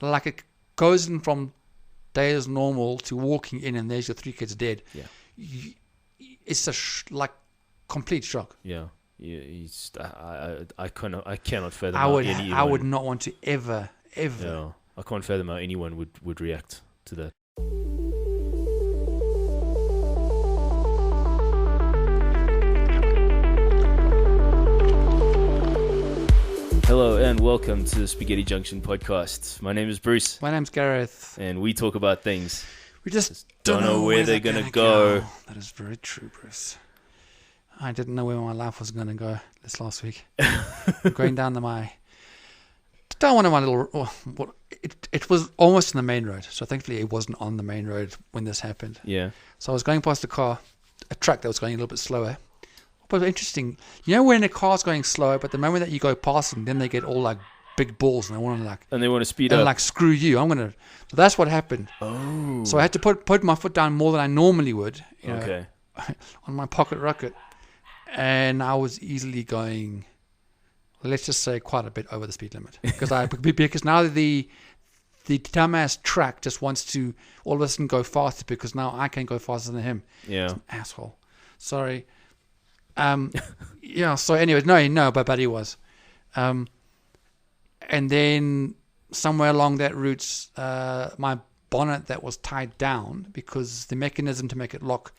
like it goes in from day as normal to walking in and there's your 3 kids dead. Yeah. It's like complete shock. Yeah. I cannot fathom I would not want to ever. Yeah, I can't fathom how anyone would react to that. Hello and welcome to the Spaghetti Junction podcast. My name is Bruce. My name's Gareth. And we talk about things. We just don't know where they're going to go. That is very true, Bruce. I didn't know where my life was going to go this last week. Going down one of my little... It was almost on the main road. So thankfully it wasn't on the main road when this happened. Yeah. So I was going past a truck that was going a little bit slower. But interesting, you know when a car's going slow, but the moment that you go past them, then they get all like big balls and they want to speed up, like screw you. So that's what happened. Oh. So I had to put my foot down more than I normally would. Okay. On my pocket rocket, and I was easily going, let's just say, quite a bit over the speed limit because now the dumbass track just wants to all of a sudden go faster because now I can go faster than him. Yeah. It's an asshole. Sorry. Yeah, so anyways, but he was. And then somewhere along that route, my bonnet that was tied down because the mechanism to make it lock,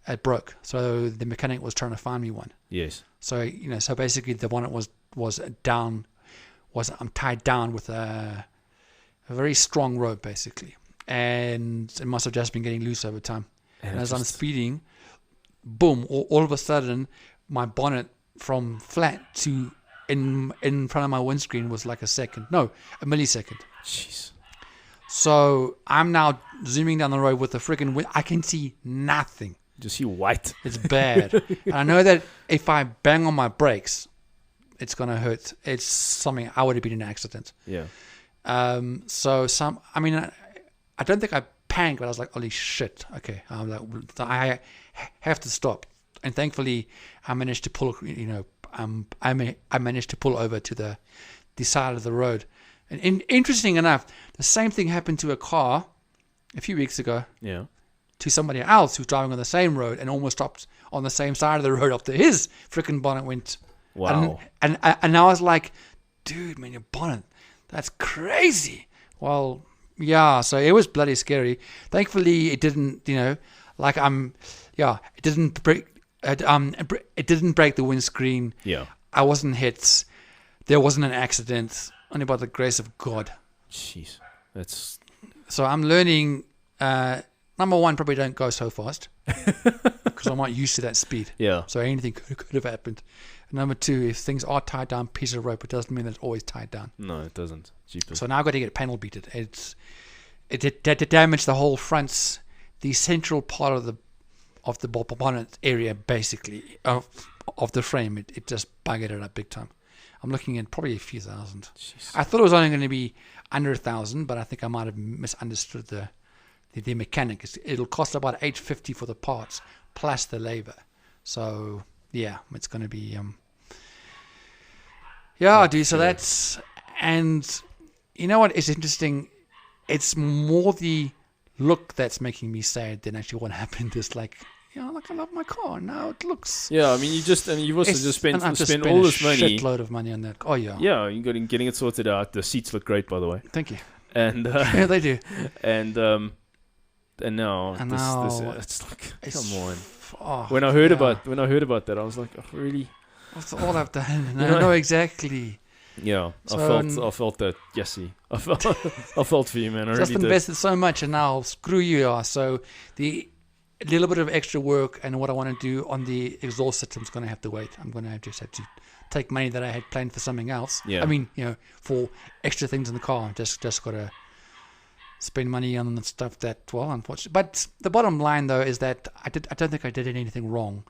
it broke. So the mechanic was trying to find me one. Yes. So, so basically the bonnet was tied down with a very strong rope basically. And it must have just been getting loose over time. And as I'm speeding, boom, all of a sudden my bonnet from flat to in front of my windscreen was like a millisecond. Jeez. So I'm now zooming down the road with the freaking I can see nothing. Just see white. It's bad. And I know that if I bang on my brakes, it's going to hurt. It's something I would have been in an accident. Yeah. I don't think I panicked, but I was like, holy shit. Okay. I have to stop. And thankfully, I managed to pull, I managed to pull over to the side of the road. And interesting enough, the same thing happened to a car a few weeks ago. Yeah. To somebody else who's driving on the same road and almost stopped on the same side of the road after his freaking bonnet went. Wow. And I was like, dude, man, your bonnet, that's crazy. Well, yeah, so it was bloody scary. Thankfully, it didn't, it didn't break. It didn't break the windscreen. Yeah. I wasn't hit. There wasn't an accident. Only by the grace of God. Jeez. So I'm learning, number one, probably don't go so fast. Because I'm not used to that speed. Yeah. So anything could have happened. And number two, if things are tied down, piece of rope, it doesn't mean that it's always tied down. No, it doesn't. Jeepers. So now I've got to get panel beated. It damaged the whole front, the central part of the bonnet area, basically, of the frame. It just buggered it up big time. I'm looking at probably a few thousand. Jeez. I thought it was only going to be under 1,000, but I think I might have misunderstood the mechanic. It'll cost about $850 for the parts plus the labor. So yeah, it's going to be dude. So that's, and you know what is interesting? It's more the look that's making me sad than actually what happened. Is like, I love my car. Now it looks... Yeah, you've also just spent all this money. Shitload of money on that. Oh, yeah. Yeah, you're getting it sorted out. The seats look great, by the way. Thank you. And yeah, they do. And now it's like, come on. When I heard about that, I was like, oh, really? That's all I've done. And I know exactly. Yeah, I felt that. Yesy, I felt for you, man. I just really invested so much, and now screw you. So a little bit of extra work and what I want to do on the exhaust system is going to have to wait. I'm going to have to take money that I had planned for something else. Yeah. For extra things in the car. Just got to spend money on the stuff that, unfortunately. But the bottom line, though, is that I don't think I did anything wrong.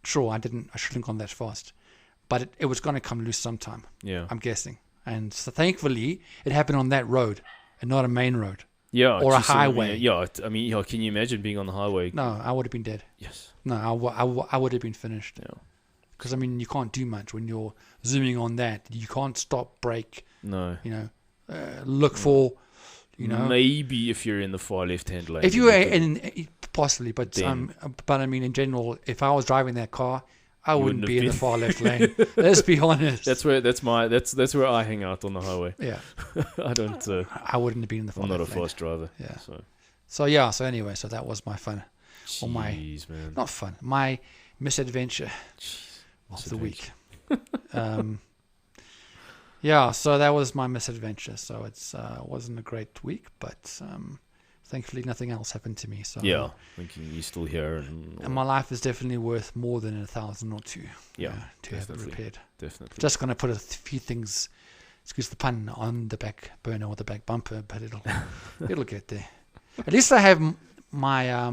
Sure, I shouldn't have gone that fast. But it was going to come loose sometime. Yeah. I'm guessing. And so thankfully, it happened on that road and not a main road. Yeah, or a highway. Can you imagine being on the highway? No, I would have been dead. Yes. No, I would have been finished. Yeah. Because, you can't do much when you're zooming on that. You can't stop, brake. No. look for, you know. Maybe if you're in the far left-hand lane. If you were possibly, but I mean, in general, if I was driving that car, I wouldn't be in the far left lane. Let's be honest. That's where I hang out on the highway. Yeah. I don't. I wouldn't have been in the far left lane. I'm not a fast driver. Yeah. So anyway, so that was my fun. Jeez, man. Not fun. My misadventure of the week. So that was my misadventure. So it wasn't a great week, but thankfully nothing else happened to me. So yeah, thinking you're still here, and my life is definitely worth more than 1,000 or 2. Yeah, to have it repaired. Definitely. Just gonna put a few things, excuse the pun, on the back burner or the back bumper, but it'll get there. At least I have my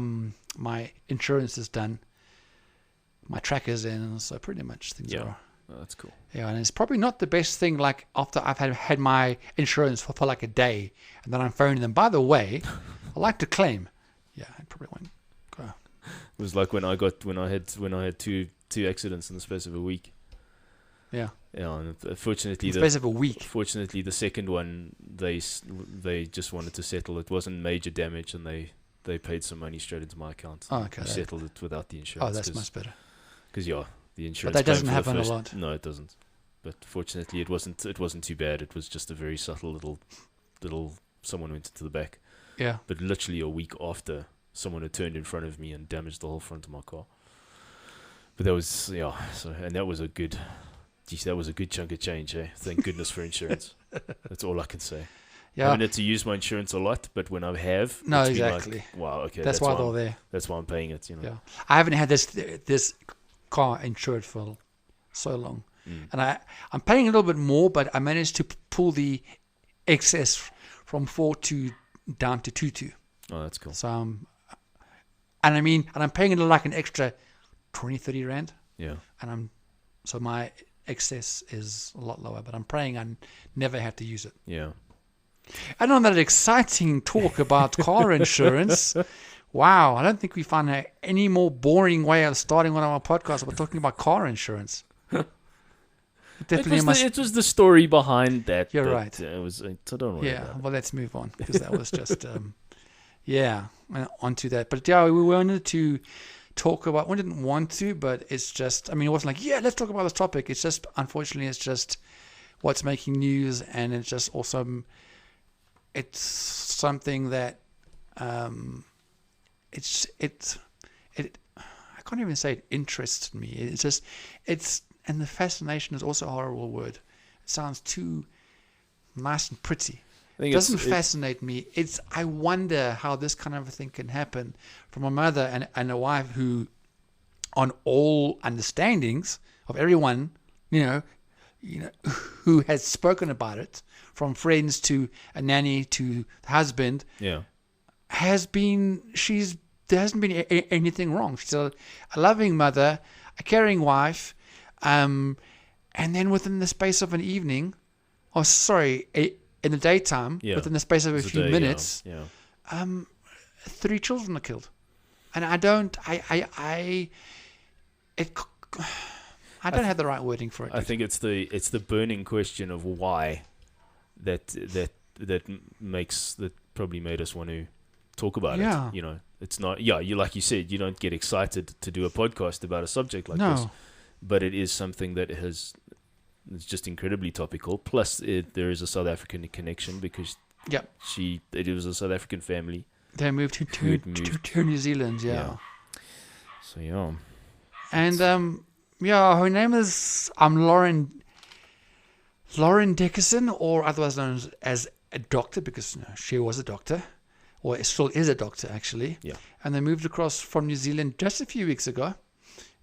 my insurance is done. My tracker's in, so pretty much things are. Oh, that's cool. Yeah, and it's probably not the best thing. Like after I've had my insurance for like a day, and then I'm phoning them. By the way, I'd like to claim. Yeah, I probably won't go. It was like when I had two accidents in the space of a week. Yeah. Yeah, and fortunately, in the space of a week. Fortunately, the second one they just wanted to settle. It wasn't major damage, and they paid some money straight into my account. Oh, okay. We settled it without the insurance. Oh, that's much better. Because the insurance. But that doesn't happen a lot. No, it doesn't. But fortunately, it wasn't too bad. It was just a very subtle little. Someone went into the back. Yeah. But literally a week after, someone had turned in front of me and damaged the whole front of my car. But that was So and that was a good. Geez, that was a good chunk of change, eh? Thank goodness for insurance. That's all I can say. Yeah. I haven't had to use my insurance a lot, but when I have, no, exactly. Like, wow, okay. That's why they're there. That's why I'm paying it, you know. Yeah. I haven't had this car insured for so long, and I'm paying a little bit more, but I managed to pull the excess from 4.2 down to 2.2. Oh, that's cool. So I'm paying it like an extra 20-30 rand. Yeah. So my excess is a lot lower, but I'm praying I never have to use it. Yeah. And on that exciting talk about car insurance, wow, I don't think we find any more boring way of starting one of our podcasts about talking about car insurance. Definitely, it was the story behind that. You're right. It was. So don't worry. Yeah. Well, let's move on because that was just. Onto that. But yeah, we wanted to talk about. We didn't want to, but it's just. I mean, it wasn't like let's talk about this topic. It's just unfortunately, it's just what's making news, and it's just also. It's something that. I can't even say it interests me. It's just. And the fascination is also a horrible word. It sounds too nice and pretty. It doesn't fascinate me. I wonder how this kind of a thing can happen from a mother and a wife who, on all understandings of everyone, who has spoken about it, from friends to a nanny to the husband, there hasn't been anything wrong. She's a loving mother, a caring wife. And then within the space of an evening, in the daytime, within the space of a few minutes, 3 children are killed. And I don't have the right wording for it. I think it's the burning question of why that probably made us want to talk about it. You know, it's not. Yeah, like you said, you don't get excited to do a podcast about a subject like this. But it is something that it's just incredibly topical. Plus, there is a South African connection because it was a South African family. They moved to New Zealand, So, yeah. And, her name is Lauren Dickason, or otherwise known as a doctor, because she was a doctor, or still is a doctor, actually. Yeah. And they moved across from New Zealand just a few weeks ago.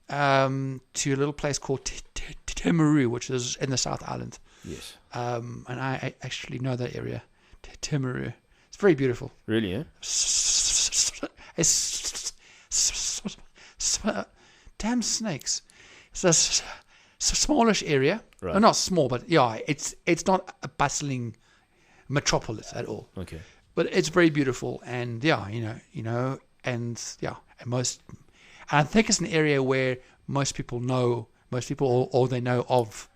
To a little place called Timaru, which is in the South Island. Yes. And I actually know that area, Timaru. It's very beautiful. Really, eh? It's damn snakes. It's a smallish area. Right. Well, not small, but it's not a bustling metropolis at all. Okay. But it's very beautiful, and and I think it's an area where most people or they know of,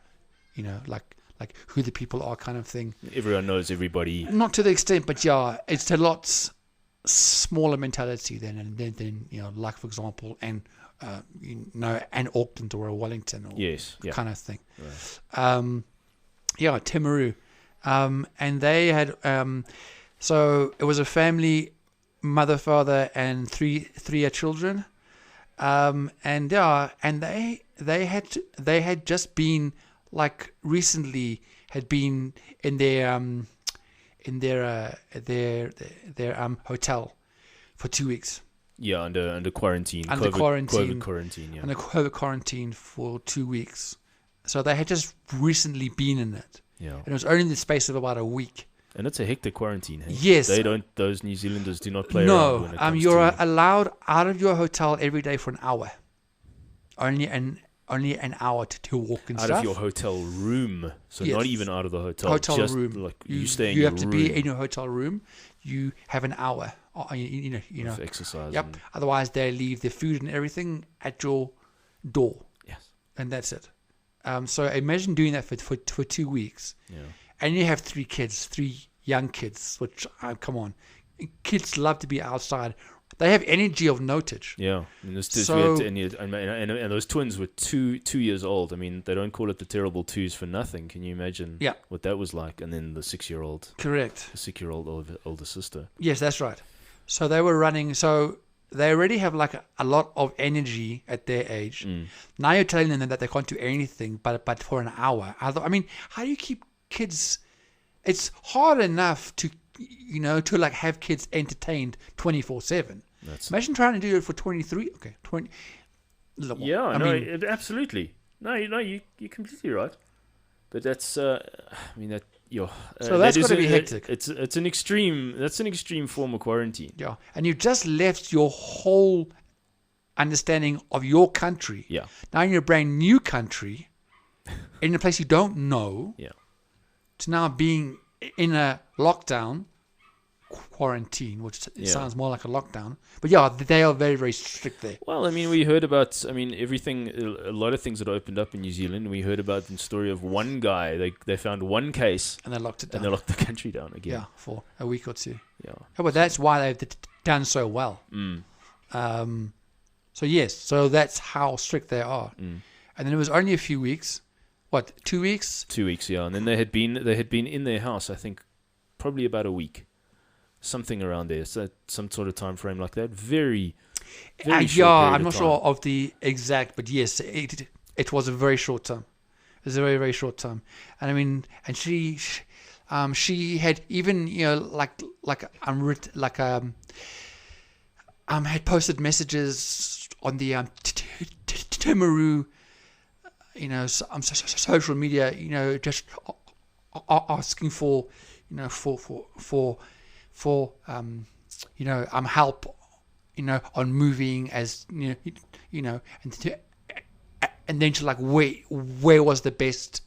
like like who the people are, kind of thing. Everyone knows everybody. Not to the extent, but yeah, it's a lot smaller mentality than like for example, and an Auckland or a Wellington or kind of thing. Right. Timaru, and they had so it was a family, mother, father, and three children, and they had just been like recently had been in their hotel for 2 weeks. Yeah, under quarantine. COVID quarantine. Yeah. Under COVID quarantine for 2 weeks. So they had just recently been in it. Yeah. And it was only in the space of about a week. And it's a hectic quarantine. Hey? Yes. Those New Zealanders do not play around when it comes you're allowed out of your hotel every day for an hour. Only an hour to walk and out stuff. Out of your hotel room. So not even out of the hotel. Hotel room. Like you stay in your your room. You have to be in your hotel room. You have an hour. You know. Of exercise. Yep. Otherwise, they leave their food and everything at your door. Yes. And that's it. So imagine doing that for 2 weeks. Yeah. And you have 3 young kids, which, come on. Kids love to be outside. They have energy of notage. Yeah. And those twins were two years old. I mean, they don't call it the terrible twos for nothing. Can you imagine what that was like? And then the 6-year-old. Correct. The 6-year-old older sister. Yes, that's right. So they were running. So they already have like a lot of energy at their age. Now you're telling them that they can't do anything but for an hour. I mean, how do you keep kids? It's hard enough to like have kids entertained 24/7. Imagine trying to do it for 23. Okay, 20. Yeah, absolutely. No, you're completely right. But that's, so that's got to be hectic. It's an extreme. That's an extreme form of quarantine. Yeah, and you just left your whole understanding of your country. Yeah. Now you're a brand new country, in a place you don't know. Yeah. To now being in a lockdown, quarantine, which sounds more like a lockdown. But yeah, they are very, very strict there. Well, I mean, we heard about, everything, a lot of things that opened up in New Zealand. We heard about the story of one guy. They found one case. And they locked it down. And they locked the country down again. Yeah, for a week or two. Yeah. But that's why they've done so well. So yes, so that's how strict they are. And then it was only a few weeks. What, 2 weeks? 2 weeks, yeah. And then they had been in their house, I think, probably about a week. Something around there, so some sort of time frame like that. Very short I'm not sure of the exact, but yes, it was a very short time. It was a very, very short time, and I mean, and she had even had posted messages on the Timaru, social media, just asking for help, on moving, as and then to like where was the best,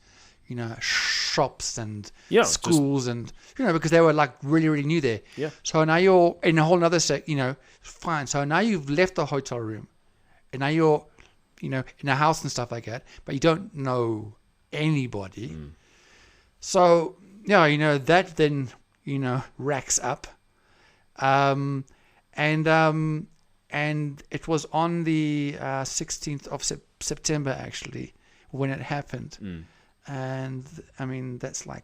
shops and schools and because they were like really, really new there. Yeah. So now you're in a whole other fine. So now you've left the hotel room, and now you're, in a house and stuff like that, but you don't know anybody. So that then racks up, and it was on the 16th of September actually when it happened, and I mean that's like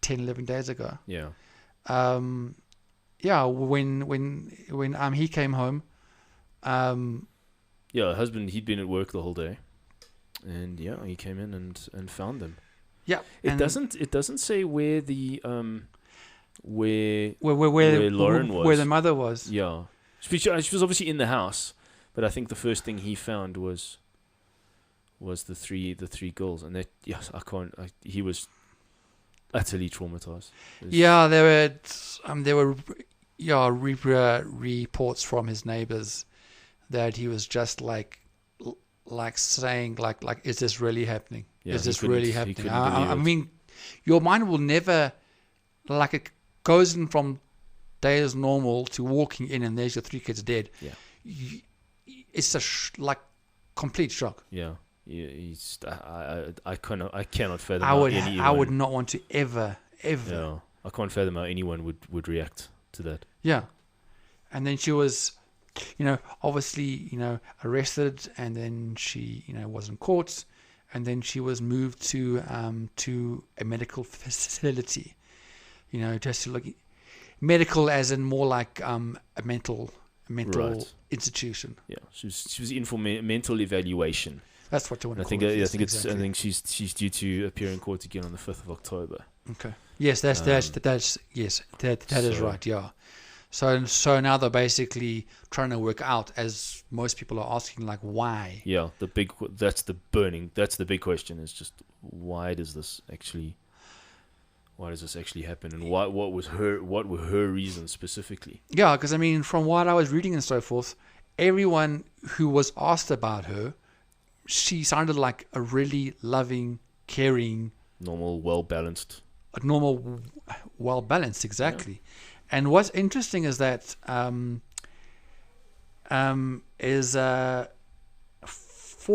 10-11 days ago. Yeah. When he came home, her husband, he'd been at work the whole day, and he came in and found them. Yeah, it doesn't say where the where Lauren was, where the mother was. Yeah, she was obviously in the house, but I think the first thing he found was the three girls, and he was utterly traumatized. There were reports from his neighbors that he was just like saying like is this really happening? Is this really happening? I mean, your mind will never, like, it goes in from day as normal to walking in and there's your 3 kids dead. Yeah. It's a complete shock. Yeah. I cannot fathom. I would not want to ever. Yeah, I can't fathom how anyone would react to that. Yeah, and then she was, obviously, arrested, and then she, was in court, and then she was moved to a medical facility, just to look medical as in more like a mental Right. institution. Yeah, she was in for mental evaluation. That's what you want to call it. it. I think she's due to appear in court again on the 5th of October. Okay. Yes, that is right. Yeah. So now they're basically trying to work out, as most people are asking, like, why? Yeah, that's the big question, is just why does this actually happen, and what were her reasons specifically? Yeah, because from what I was reading and so forth, everyone who was asked about her, she sounded like a really loving, caring, normal, well balanced, exactly. Yeah. And what's interesting is that 4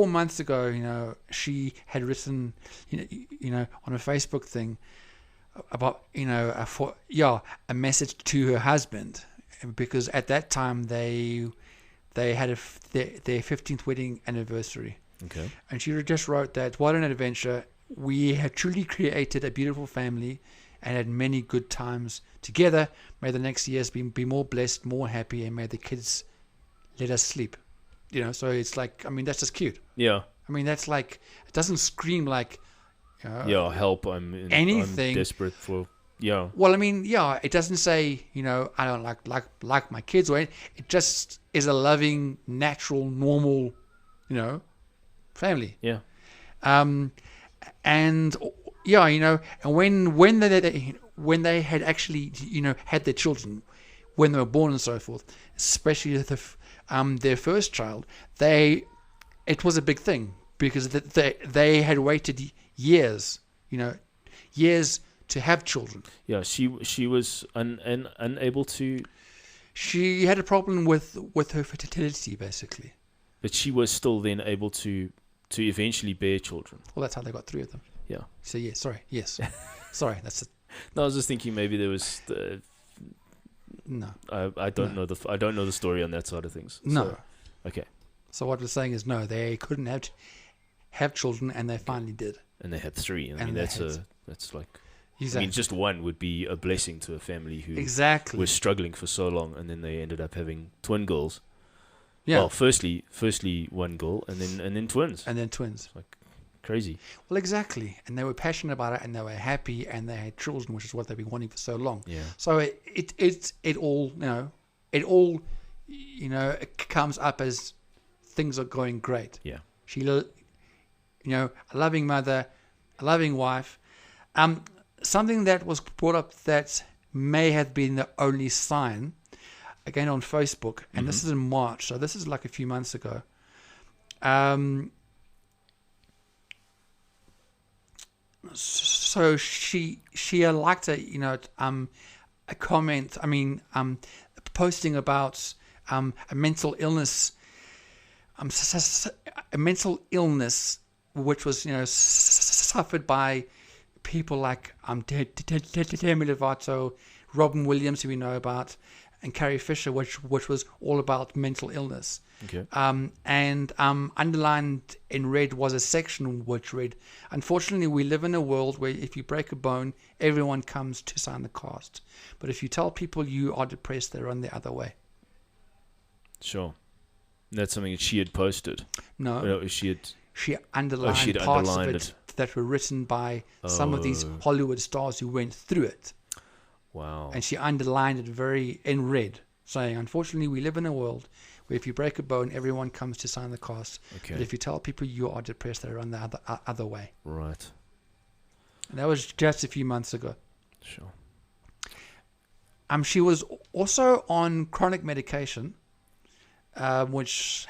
months ago, she had written, on a Facebook thing about, a message to her husband, because at that time they had their 15th wedding anniversary. Okay. And she just wrote that, what an adventure. We had truly created a beautiful family and had many good times together. May the next years be more blessed, more happy, and may the kids let us sleep. So it's like, that's just cute. Yeah. That's like, it doesn't scream like, help, I'm desperate for, yeah. Well, it doesn't say, I don't like my kids, or anything. It just is a loving, natural, normal, family. Yeah. And and when they had actually, had their children, when they were born and so forth, especially their first child, it was a big thing, because they had waited years to have children. Yeah, she was unable to. She had a problem with her fertility, basically. But she was still then able to eventually bear children. Well, that's how they got 3 of them. Yeah. So yes, that's it. No, I was just thinking maybe there was no. I don't know the story on that side of things. No. So, okay. So what we're saying is, no, they couldn't have children, and they finally did. And they had 3. That's like. Exactly. Just one would be a blessing to a family who was struggling for so long, and then they ended up having twin girls. Yeah. Well, firstly one girl, and then twins. And then twins. It's like crazy. Well, exactly. And they were passionate about it, and they were happy, and they had children, which is what they've been wanting for so long. Yeah. So it all it comes up as things are going great. Yeah. She, a loving mother, a loving wife. Something that was brought up that may have been the only sign, again on Facebook, and this is in March, so this is like a few months ago. So she liked a comment. Posting about a mental illness, which was suffered by people like Demi Lovato, Robin Williams, who we know about, and Carrie Fisher, which was all about mental illness. Okay. And underlined in red was a section which read, "Unfortunately, we live in a world where if you break a bone, everyone comes to sign the cast. But if you tell people you are depressed, they run the other way." Sure. That's something that she had posted. No, she underlined parts of it that were written by some of these Hollywood stars who went through it. Wow. And she underlined it in red, saying, "Unfortunately, we live in a world where if you break a bone, everyone comes to sign the cast. Okay. But if you tell people you are depressed, they run the other way." Right. And that was just a few months ago. Sure. She was also on chronic medication, which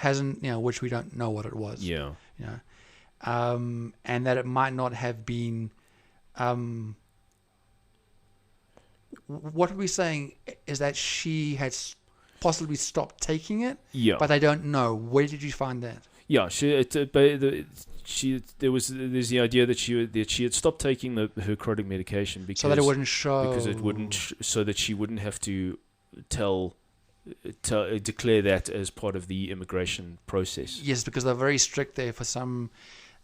we don't know what it was. Yeah. And that it might not have been. What we're saying is that she had possibly stopped taking it. Yeah. But I don't know. Where did you find that? Yeah, there's the idea that she had stopped taking her chronic medication because so that it wouldn't show, because it wouldn't so that she wouldn't have to declare that as part of the immigration process. Yes, because they're very strict there for some,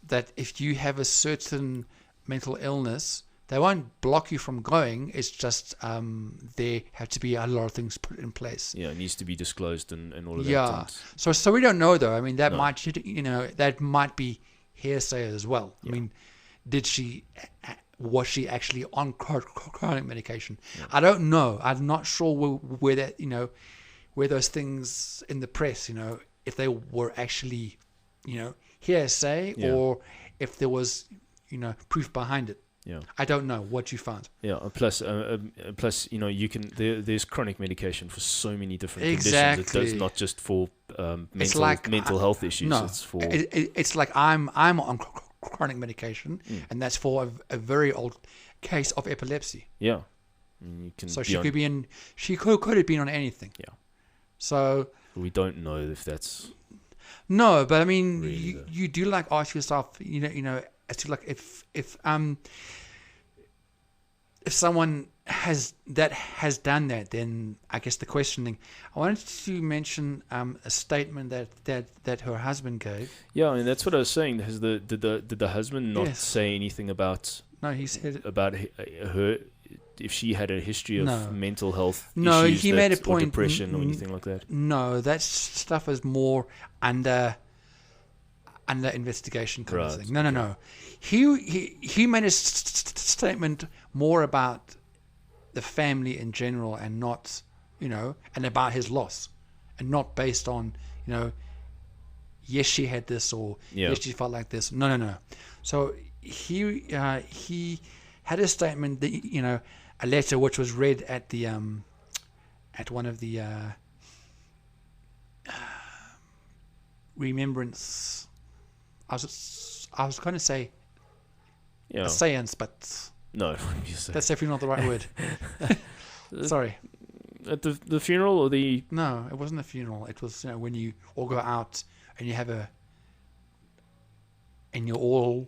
that if you have a certain mental illness, they won't block you from going. It's just there have to be a lot of things put in place. Yeah, it needs to be disclosed and all of that. Yeah. So we don't know though. I mean, that might be hearsay as well. Yeah. I mean, was she actually on chronic medication? Yeah. I don't know. I'm not sure where those things in the press, if they were actually, hearsay or if there was, proof behind it. Yeah, I don't know what you found. Yeah, plus, you can there's chronic medication for so many different conditions. It does not just for mental health issues. No, it's for it's like I'm on chronic medication, and that's for a very old case of epilepsy. Yeah, so she could have been on anything. Yeah, so we don't know if that's no, but I mean, really you do like ask yourself, as to like if someone has done that, then I guess the questioning. I wanted to mention a statement that her husband gave. Yeah, I mean that's what I was saying. Did the husband not say anything about? No, he said about her if she had a history of mental health. No, issues he made a point. Or depression or anything like that. No, that stuff is more under investigation kind of thing. No. He made a statement more about the family in general and not, and about his loss, and not based on, yes, she had this or yes, she felt like this. No. So he had a statement that, a letter which was read at the at one of the remembrance. I was going to say a seance, but no, that's definitely not the right word. Sorry. At the funeral or the... No, it wasn't a funeral. It was when you all go out and you have and you're all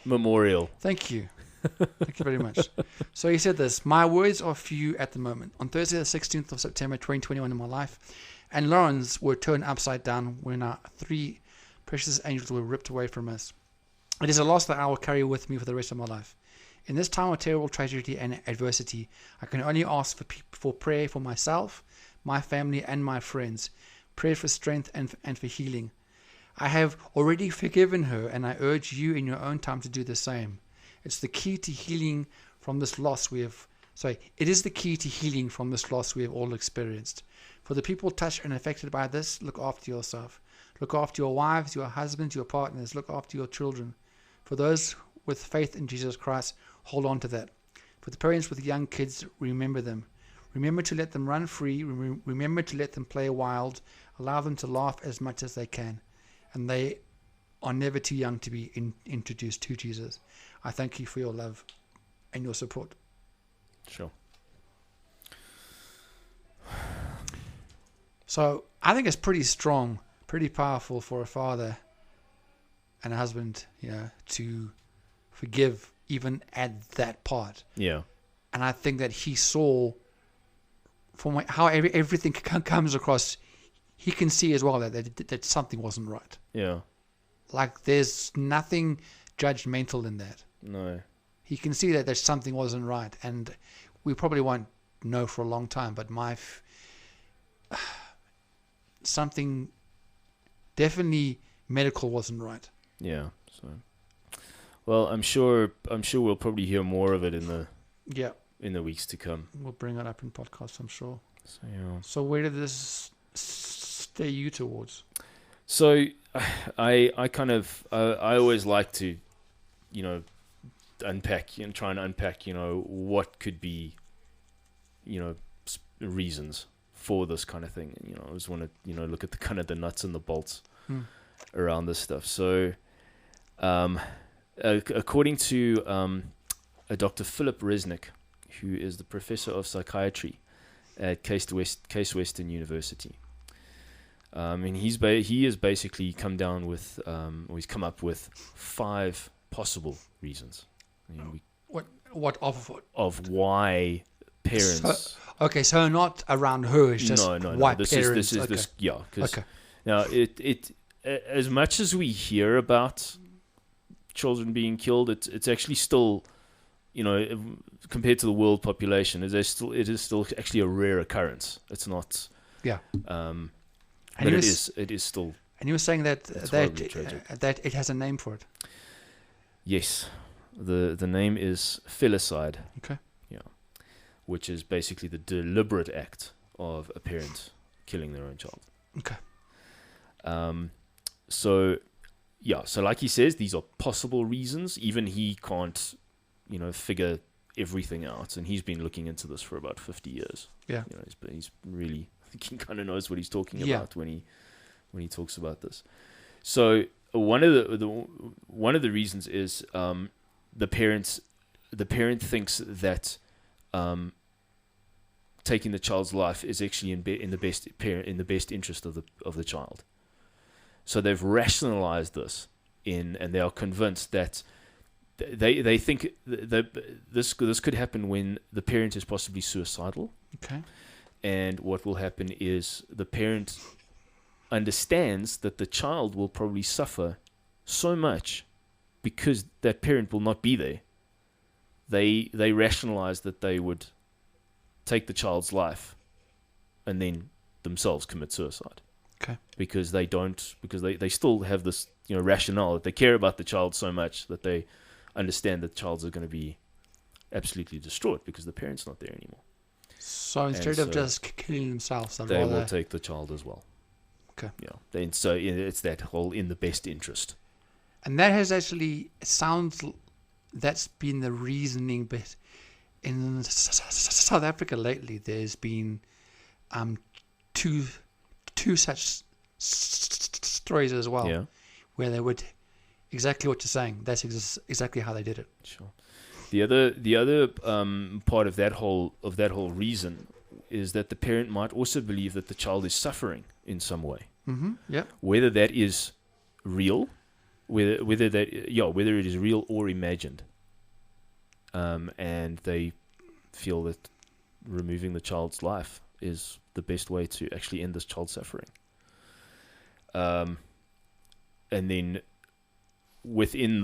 memorial. Thank you. Thank you very much. So he said this: my words are few at the moment. On Thursday the 16th of September 2021 in my life and Lauren's were turned upside down when our 3 precious angels were ripped away from us. It is a loss that I will carry with me for the rest of my life. In this time of terrible tragedy and adversity, I can only ask for prayer for myself, my family, and my friends. Prayer for strength and for healing. I have already forgiven her, and I urge you in your own time to do the same. It's the key to healing from this loss we have. It is the key to healing from this loss we have all experienced. For the people touched and affected by this, look after yourself. Look after your wives, your husbands, your partners. Look after your children. For those with faith in Jesus Christ, hold on to that. For the parents with young kids, remember them. Remember to let them run free. Remember to let them play wild. Allow them to laugh as much as they can. And they are never too young to be introduced to Jesus. I thank you for your love and your support. Sure. So I think it's pretty strong, pretty powerful for a father and a husband, to forgive even at that part. Yeah. And I think that he saw from how everything comes across, he can see as well that something wasn't right. Yeah. Like there's nothing judgmental in that. No. He can see that there's something wasn't right, and we probably won't know for a long time, but something definitely medical wasn't right. Yeah. So, well, I'm sure we'll probably hear more of it in the weeks to come. We'll bring it up in podcasts, I'm sure. So yeah. So where did this stay you towards? So I kind of I always like to, unpack and try and unpack, what could be, reasons for this kind of thing. I always want to, look at the kind of the nuts and the bolts around this stuff. So, according to a Dr. Philip Resnick, who is the professor of psychiatry at Case Western University, And he has basically come down with, or he's come up with 5 possible reasons. I mean, what of why parents? So not around her. It's just why This parents. is this. Yeah, because now it as much as we hear about children being killed, it's actually still, compared to the world population, it is still actually a rare occurrence. It's not. Yeah. But it is still. And you were saying that it has a name for it. Yes, the name is filicide. Okay. Yeah, which is basically the deliberate act of a parent killing their own child. Okay. So like he says, these are possible reasons. Even he can't, figure everything out, and he's been looking into this for about 50 years. Yeah. He's really, I think he kind of knows what he's talking about when he talks about this. So one of the reasons is the parent thinks that taking the child's life is actually in the best interest of the child. So they've rationalized this and they are convinced that they think that this could happen when the parent is possibly suicidal. Okay. And what will happen is the parent understands that the child will probably suffer so much because that parent will not be there. They rationalize that they would take the child's life and then themselves commit suicide. Okay. Because they still have this rationale that they care about the child so much that they understand that the child's are going to be absolutely distraught because the parent's not there anymore. So instead of just killing themselves, they will take the child as well. Okay. Yeah. And so it's that whole in the best interest. And that has actually that's been the reasoning bit. In South Africa lately, there's been two such stories as well. Yeah. Where they would exactly what you're saying. That's exactly how they did it. Sure. The other part of that whole reason is that the parent might also believe that the child is suffering in some way. Mm-hmm. Yeah. Whether that is real, whether it is real or imagined, and they feel that removing the child's life is the best way to actually end this child's suffering. And then within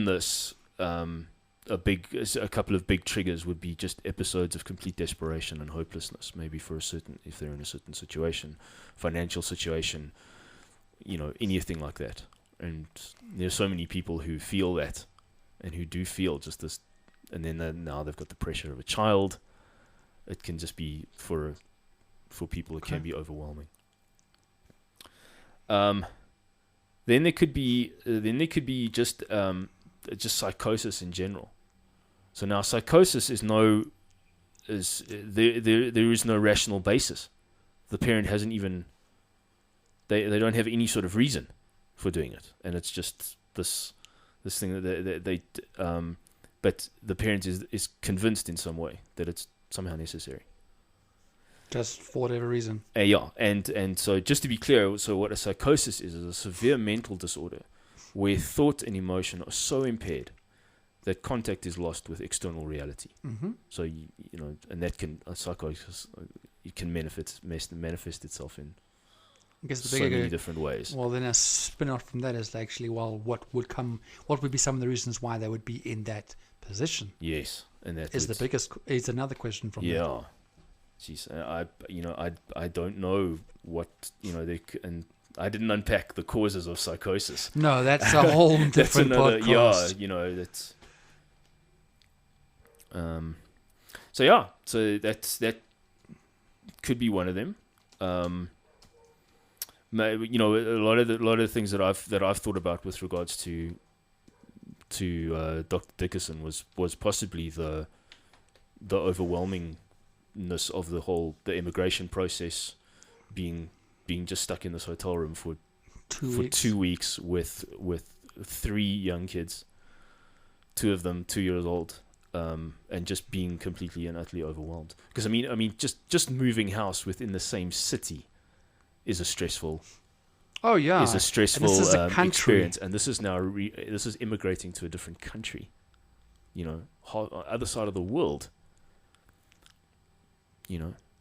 this, a couple of big triggers would be just episodes of complete desperation and hopelessness. Maybe if they're in a certain situation, financial situation, anything like that. And there's so many people who feel that, and who do feel just this, and then now they've got the pressure of a child. It can just be for people. It can be overwhelming. Then there could be just psychosis in general. So now psychosis is there is no rational basis. The parent hasn't even they don't have any sort of reason for doing it, and it's just this thing that they but the parent is convinced in some way that it's somehow necessary. Just for whatever reason. And so just to be clear, so what a psychosis is a severe mental disorder where thought and emotion are so impaired that contact is lost with external reality. Mm-hmm. So and that psychosis it can manifest itself in so many different ways. Well, then a spin-off from that is actually, what would be some of the reasons why they would be in that position? Yes, and that is another question from that. Jeez, I don't know what and I didn't unpack the causes of psychosis. No, that's a whole different podcast. Yeah, that's. So that could be one of them. A lot of the things that I've thought about with regards to Dr. Dickason was possibly the overwhelmingness of the immigration process, being just stuck in this hotel room for 2 weeks with 3 young kids, 2 of them 2 years old, and just being completely and utterly overwhelmed. Because I mean, just moving house within the same city is a stressful. Oh yeah, is a stressful and this is a experience, and this is now this is immigrating to a different country, other side of the world.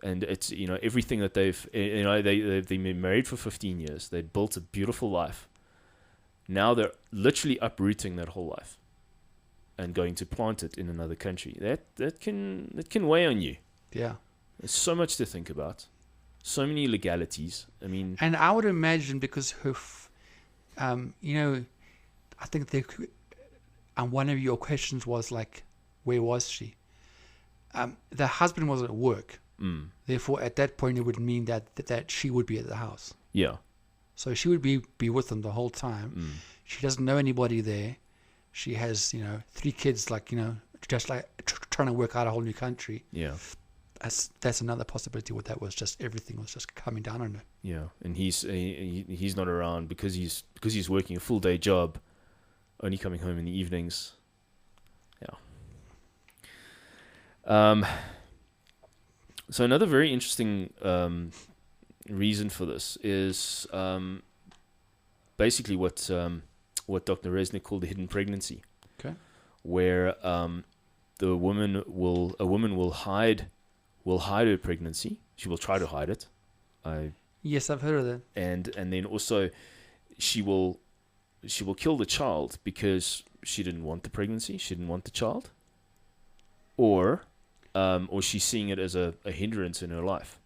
And it's everything that they've they've been married for 15 years. They built a beautiful life. Now they're literally uprooting that whole life and going to plant it in another country. That can weigh on you. Yeah, there's so much to think about. So many legalities. I mean, and I would imagine because her, I think one of your questions was like, where was she? The husband was at work. Therefore, at that point, it would mean that she would be at the house. Yeah. So she would be with them the whole time. She doesn't know anybody there. She has 3 kids, just like trying to work out a whole new country. Yeah. That's another possibility. What that was just everything was just coming down on her. Yeah, and he's not around because he's working a full day job, only coming home in the evenings. Yeah. So another very interesting reason for this is basically what Dr. Resnick called the hidden pregnancy. Okay. Where a woman will hide her pregnancy. She will try to hide it. Yes, I've heard of that. And then also she will kill the child because she didn't want the pregnancy. She didn't want the child. Or she's seeing it as a hindrance in her life.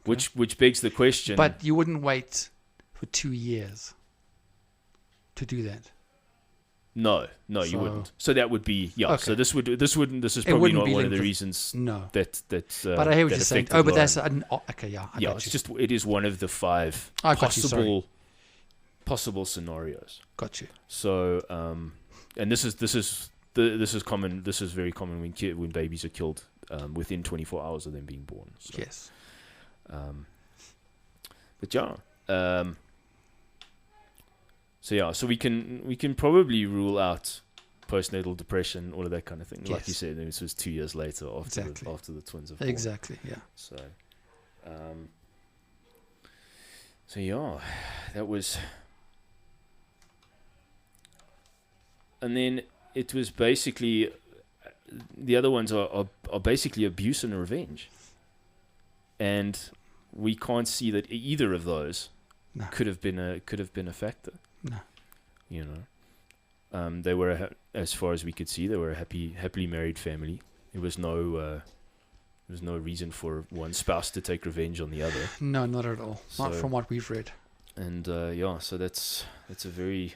Okay. Which begs the question. But you wouldn't wait for 2 years to do that. No, you wouldn't. So that would be okay. So this is probably not one of the reasons. No. That. But I hear what you're saying. Oh, but that's okay. Yeah. I got you. It is one of the 5 possible scenarios. Got you. So and this is common. This is very common when babies are killed within 24 hours of them being born. So, yes. But yeah. So we can probably rule out postnatal depression, all of that kind of thing. Yes. Like you said, this was 2 years later after the twins have born. Exactly. Yeah. So, yeah, that was, and then it was basically the other ones are basically abuse and revenge, and we can't see that either of those could have been a factor. No. They were, as far as we could see, they were a happily married family. There was no reason for one spouse to take revenge on the other. No, not at all. So, not from what we've read. And so that's a very.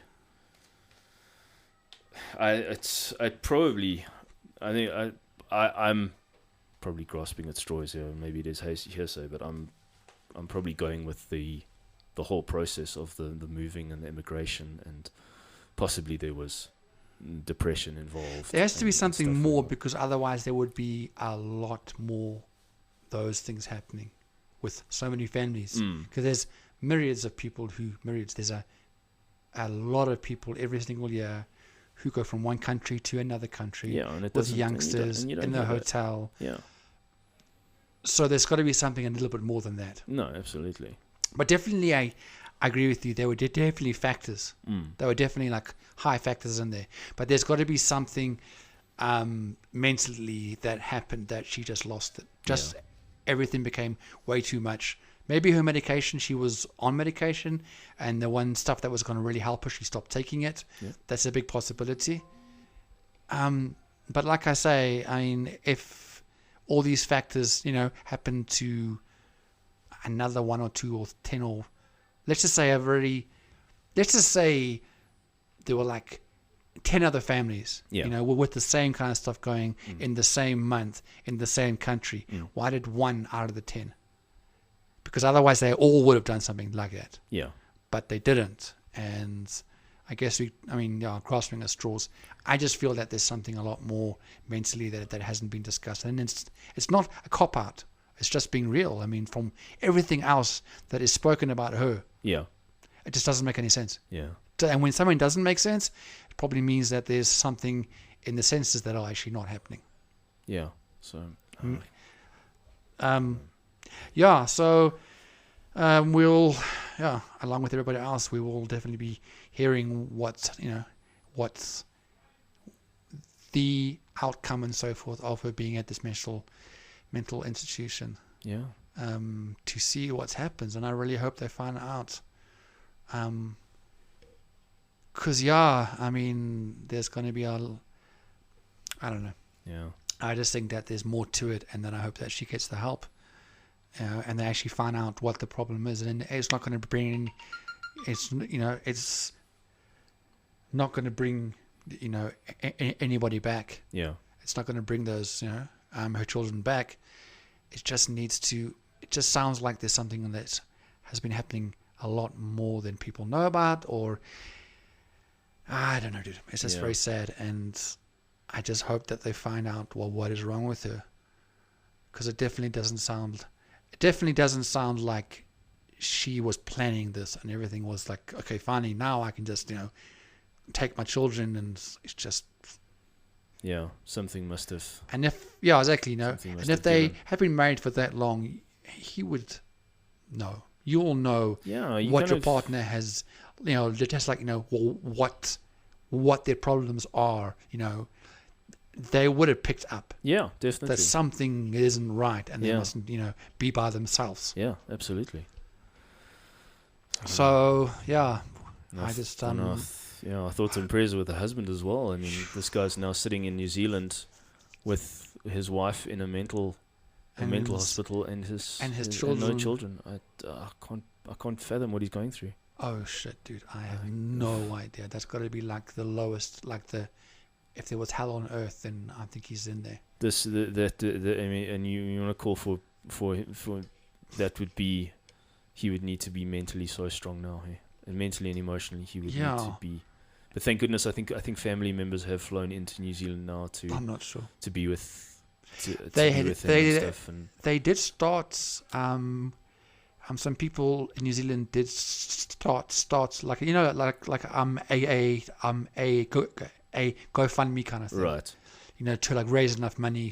I'm probably grasping at straws here. Maybe it is hearsay, but I'm probably going with the whole process of the moving and the immigration, and possibly there was depression involved. There has to be something more, because otherwise there would be a lot more those things happening with so many families. Because there's myriads of people there's a lot of people every single year who go from one country to another country with youngsters in the hotel. Yeah. So there's got to be something a little bit more than that. No, absolutely. But definitely, I agree with you. There were definitely factors. There were definitely like high factors in there. But there's got to be something mentally that happened that she just lost it. Everything became way too much. Maybe her medication, she was on medication, and the one stuff that was going to really help her, she stopped taking it. Yeah. That's a big possibility. But like I say, I mean, if all these factors, happen to another 1 or 2 or 10, or let's just say there were like 10 other families, with the same kind of stuff going in the same month, in the same country. Why did 1 out of the 10? Because otherwise they all would have done something like that. Yeah. But they didn't. And I guess grasping at straws. I just feel that there's something a lot more mentally that hasn't been discussed. And it's not a cop-out. It's just being real. I mean, from everything else that is spoken about her. Yeah. It just doesn't make any sense. Yeah. And when something doesn't make sense, it probably means that there's something in the senses that are actually not happening. Yeah. So. So we'll, along with everybody else, we will definitely be hearing what's the outcome and so forth of her being at this mental institution. Yeah. To see what happens, and I really hope they find out. Because I mean, there's going to be I don't know. Yeah. I just think that there's more to it, and then I hope that she gets the help, and they actually find out what the problem is, and it's not going to bring, it's not going to bring, anybody back. Yeah. It's not going to bring those, her children back. It just needs to. It just sounds like there's something that has been happening a lot more than people know about, or I don't know, dude. It's just very sad, and I just hope that they find out what is wrong with her, because it definitely doesn't sound like she was planning this and everything was like, okay, finally now I can just take my children, and it's just something must have. And if exactly, and if they have been married for that long, he would know. You'll know what your partner has, just like what their problems are. They would have picked up. Yeah, definitely. That something isn't right, and they mustn't, be by themselves. Yeah, absolutely. So I just thoughts and prayers with the husband as well. I mean, this guy's now sitting in New Zealand with his wife in a mental hospital and his children. No children. I can't fathom what he's going through. Oh shit, dude! I have no idea. That's got to be like the lowest, if there was hell on earth, then I think he's in there. I mean, and you want to call for that would be, he would need to be mentally so strong now, hey? And mentally and emotionally he would need to be. But thank goodness, I think family members have flown into New Zealand now to. I'm not sure to be with. They did start. Some people in New Zealand did start like a GoFundMe kind of thing, right? To like raise enough money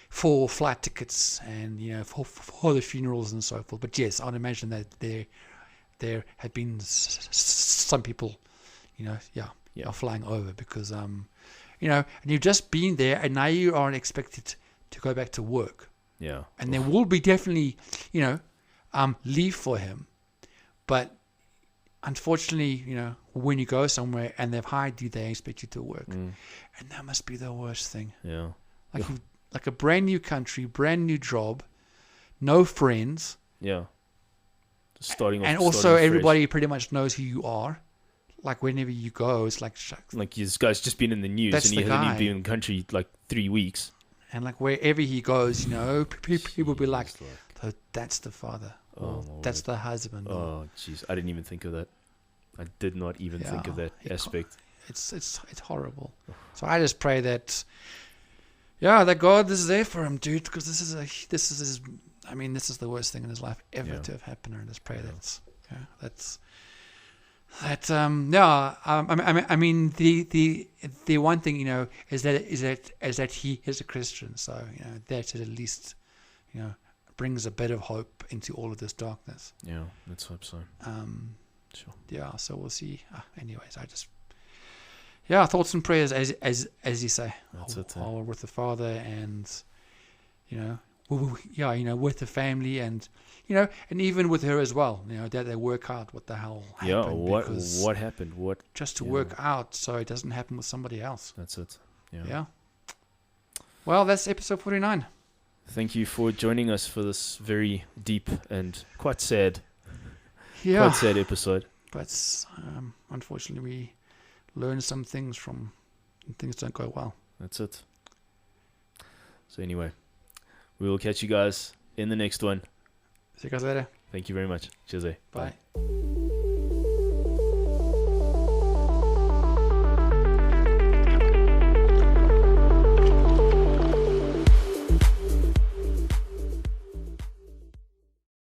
for flight tickets and for the funerals and so forth. But yes, I'd imagine that there had been some people, are flying over because and you've just been there, and now you aren't expected to go back to work. Yeah. And there will be definitely, leave for him. But unfortunately, when you go somewhere and they've hired you, they expect you to work. And that must be the worst thing. Yeah. Like a brand new country, brand new job, no friends. Yeah. Starting off. And also everybody pretty much knows who you are. Like whenever you go, it's like shucks. Like this guy's just been in the news and he hasn't even been in the country like 3 weeks. And like wherever he goes, people will be like, oh, that's the father. Oh, that's the husband. Oh, jeez. I didn't even think of that. I did not even think of that aspect. It's horrible. So I just pray that, that God is there for him, dude, because this is the worst thing in his life ever to have happened. And I just pray I mean, the one thing is that he is a Christian, so that at least brings a bit of hope into all of this darkness. Yeah, let's hope so. Sure. Yeah, so we'll see. Anyways, I just thoughts and prayers as you say. That's it. All with the father and with the family and and even with her as well, that they work out what the hell happened. What happened? What just to work out so it doesn't happen with somebody else. That's it. Yeah. Well, that's episode 49. Thank you for joining us for this very deep and quite sad episode. But unfortunately, we learned some things from things don't go well. That's it. So anyway, we will catch you guys in the next one. See you guys later. Thank you very much. Cheers. Bye.